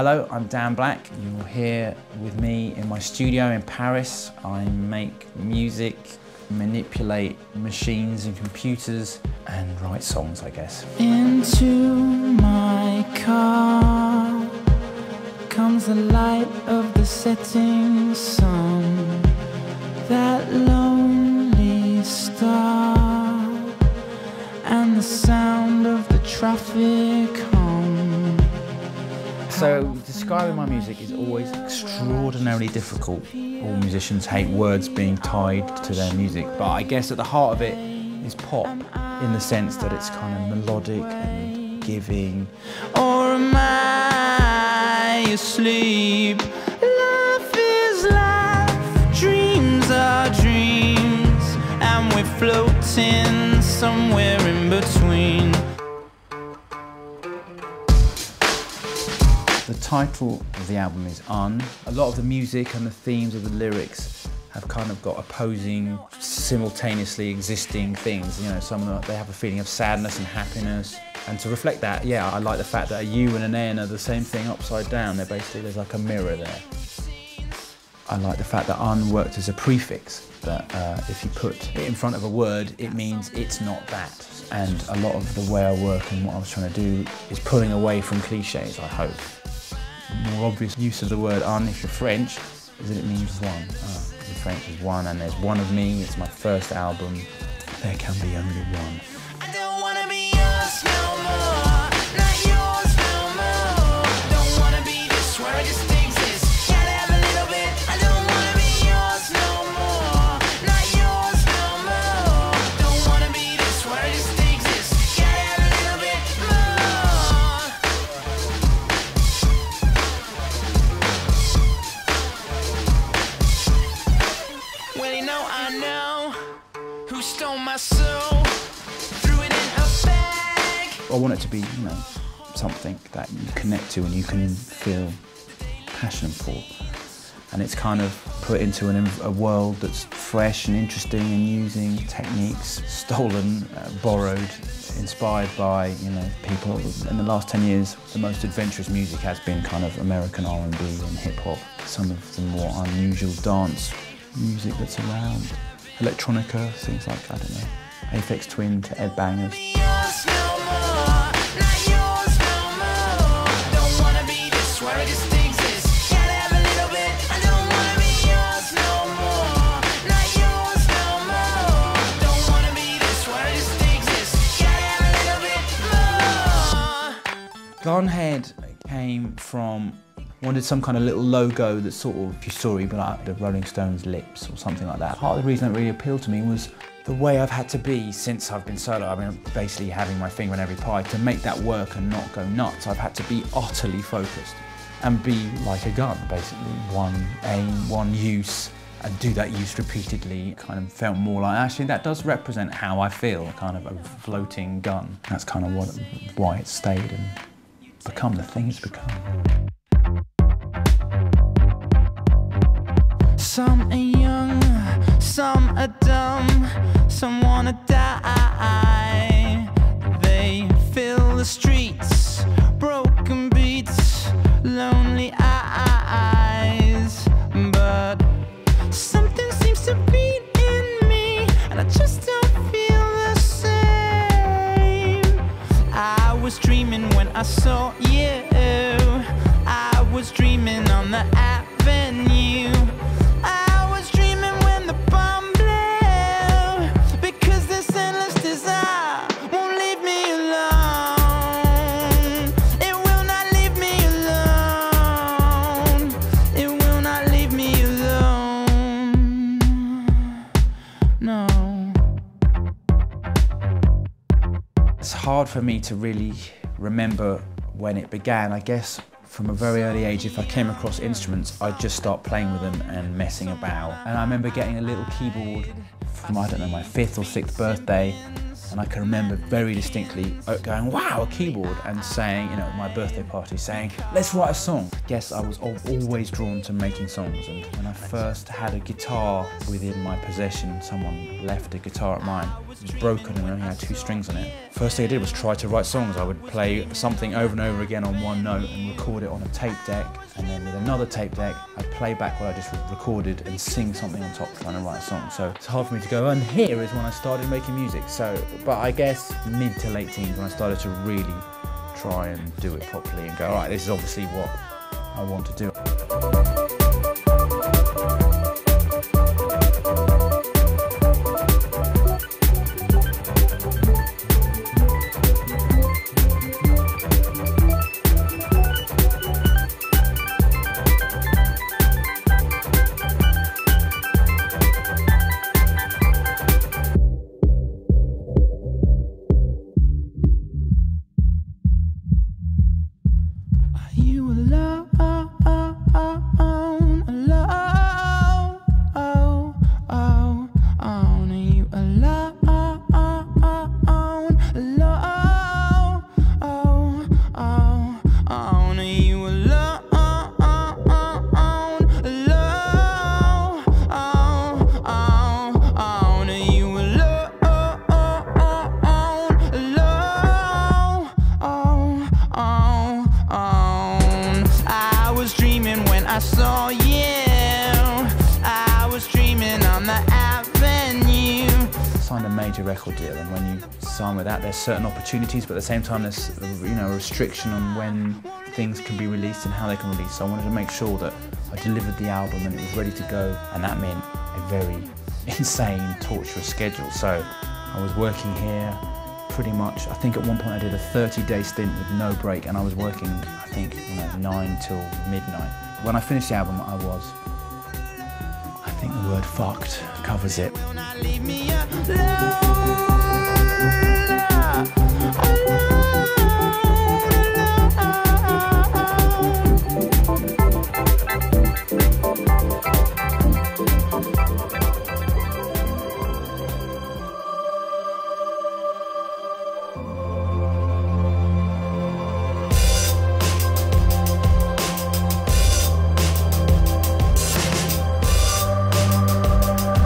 Hello, I'm Dan Black. You're here with me in my studio in Paris. I make music, manipulate machines and computers, and write songs, I guess. Into my car comes the light of the setting sun, that lonely star, and the sound of the traffic hum. So describing my music is always extraordinarily difficult. All musicians hate words being tied to their music, but I guess at the heart of it is pop, in the sense that it's kind of melodic and giving. Or am I asleep? Life is life, dreams are dreams, and we're floating somewhere in between. The title of the album is Un. A lot of the music and the themes of the lyrics have kind of got opposing, simultaneously existing things. You know, some of them, they have a feeling of sadness and happiness. And to reflect that, yeah, I like the fact that a U and an N are the same thing upside down. They're basically, there's like a mirror there. I like the fact that Un worked as a prefix, that if you put it in front of a word, it means it's not that. And a lot of the way I work and what I was trying to do is pulling away from cliches, I hope. The more obvious use of the word Un, if you're French, is that it means one. In French is one, and there's one of me. It's my first album. There can be only one. I don't wanna be yours no more, not yours no more. Don't wanna be this where I just exist. Gotta have a little bit. I don't wanna be yours no more, not yours no more. Don't wanna be this where I just exist. Gotta have a little bit more. Well, you know I know who stole my soul, threw it in a bag. I want it to be, you know, something that you connect to and you can feel passion for. And it's kind of put into a world that's fresh and interesting and using techniques stolen, borrowed, inspired by, you know, people. In the last 10 years, the most adventurous music has been kind of American R&B and hip-hop. Some of the more unusual dance music that's around. Electronica, things like, I don't know, Aphex Twin to Ed Bangers. Yours no more, not yours no more. Don't wanna be this where I just exist. Gotta have a little bit. I don't wanna be yours no more, not yours no more. Don't wanna be this where I just exist. Gotta have a little bit more. Gunhead came from, wanted some kind of little logo that sort of, if you saw it, but like the Rolling Stones' lips or something like that. Part of the reason that really appealed to me was the way I've had to be since I've been solo. I've been basically having my finger in every pie. To make that work and not go nuts, I've had to be utterly focused and be like a gun, basically. One aim, one use, and do that use repeatedly. Kind of felt more like, actually, that does represent how I feel, kind of a floating gun. That's kind of why it's stayed and become the thing it's become. Some are young, some are dumb, some wanna die. They fill the streets, broken beats, lonely eyes. But something seems to beat in me, and I just don't feel the same. I was dreaming when I saw you, I was dreaming on the avenue. It's hard for me to really remember when it began. I guess from a very early age, if I came across instruments, I'd just start playing with them and messing about. And I remember getting a little keyboard from, I don't know, my 5th or 6th birthday, And I can remember very distinctly going, wow, a keyboard, and saying, you know, at my birthday party, saying, let's write a song. Yes, I was always drawn to making songs, and when I first had a guitar within my possession, someone left a guitar at mine. It was broken and only had 2 strings on it. First thing I did was try to write songs. I would play something over and over again on one note and record it on a tape deck, and then with another tape deck, I'd play back what I just recorded and sing something on top trying to write a song. So it's hard for me to go, and here is when I started making music. So, but I guess mid to late teens when I started to really try and do it properly and go, all right, this is obviously what I want to do. You alone, alone, are you alone, alone, are you alone, I was dreaming when I saw you. I was dreaming on the avenue. Signed a major record deal, and when you sign with that, there's certain opportunities, but at the same time there's, you know, a restriction on when things can be released and how they can release. So I wanted to make sure that I delivered the album and it was ready to go, and that meant a very insane, torturous schedule. So I was working here pretty much. I think at one point I did a 30-day stint with no break, and I was working, I think, you know, 9 till midnight. When I finished the album, I think the word fucked covers it. Leave me alone.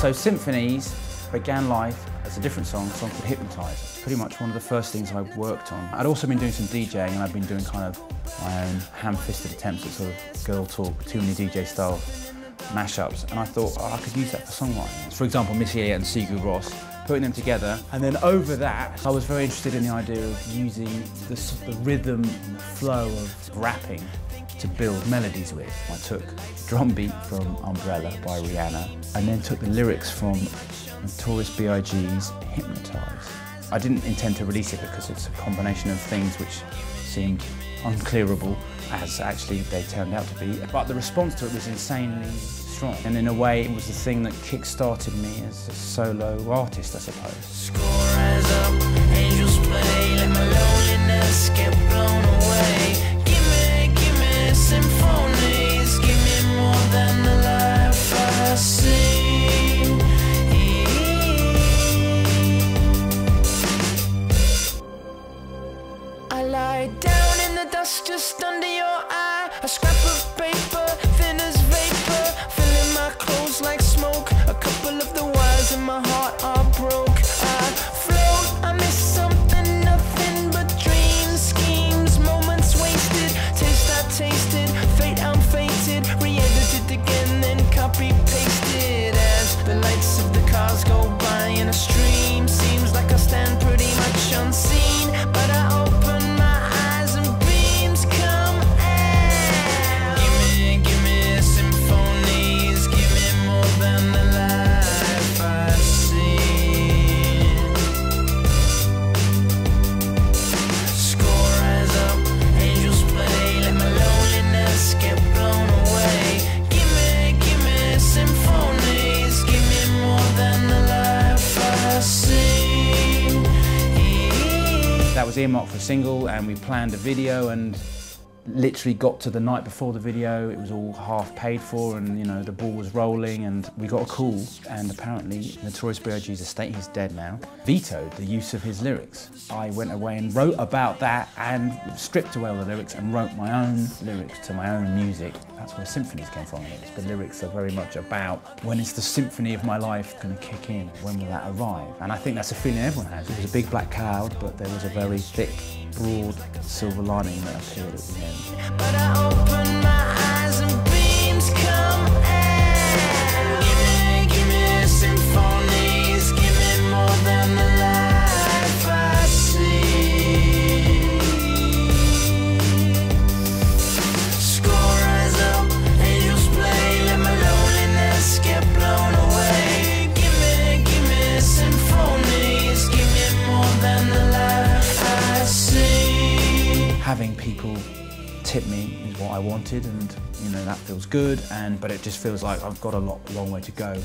So Symphonies began life as a different song called Hypnotise. Pretty much one of the first things I worked on. I'd also been doing some DJing, and I'd been doing kind of my own ham-fisted attempts at sort of girl talk, too many DJ style mashups, and I thought, oh, I could use that for songwriting. For example, Missy Elliott and Sigur Rós, putting them together, and then over that, I was very interested in the idea of using the rhythm and the flow of rapping to build melodies with. I took Drum Beat from Umbrella by Rihanna, and then took the lyrics from Notorious B.I.G.'s Hypnotise. I didn't intend to release it because it's a combination of things which seemed unclearable, as actually they turned out to be, but the response to it was insanely strong, and in a way it was the thing that kick-started me as a solo artist, I suppose. Score rise up, angels play, let my loneliness get blown away. Give me symphonies, give me more than the life I see. I lie down in the dust just under your eye, a scrap of paper, thin as vapor, filling my clothes like smoke. A couple of the wires in my heart are broke. I float, I miss something, nothing but dreams, schemes, moments wasted, taste I tasted, fate I'm fated, re-edited again, then copy-pasted as the lights of the cars go by in a stream. Seems like I stand pretty much unseen, but I open my eyes and beams come out. Give me symphonies, give me more than the life I've seen. Score rise up, angels play, let my loneliness get blown away. Give me symphonies, give me more than the life I've seen. That was earmarked for a single, and we planned a video, and literally got to the night before the video, it was all half paid for, and you know, the ball was rolling, and we got a call, and apparently Notorious B.I.G.'s estate, he's dead now, vetoed the use of his lyrics. I went away and wrote about that and stripped away all the lyrics and wrote my own lyrics to my own music. That's where symphonies came from. The lyrics are very much about when is the symphony of my life going to kick in, when will that arrive? And I think that's a feeling everyone has. It was a big black cloud, but there was a very thick, broad silver lining that appeared at the end. But I open my eyes and beams come out. Give me symphonies, give me more than the life I see. Score rise up, angels play, let my loneliness get blown away. Give me symphonies, give me more than the life I see. Having people tip me is what I wanted, and you know, that feels good, but it just feels like I've got a long way to go.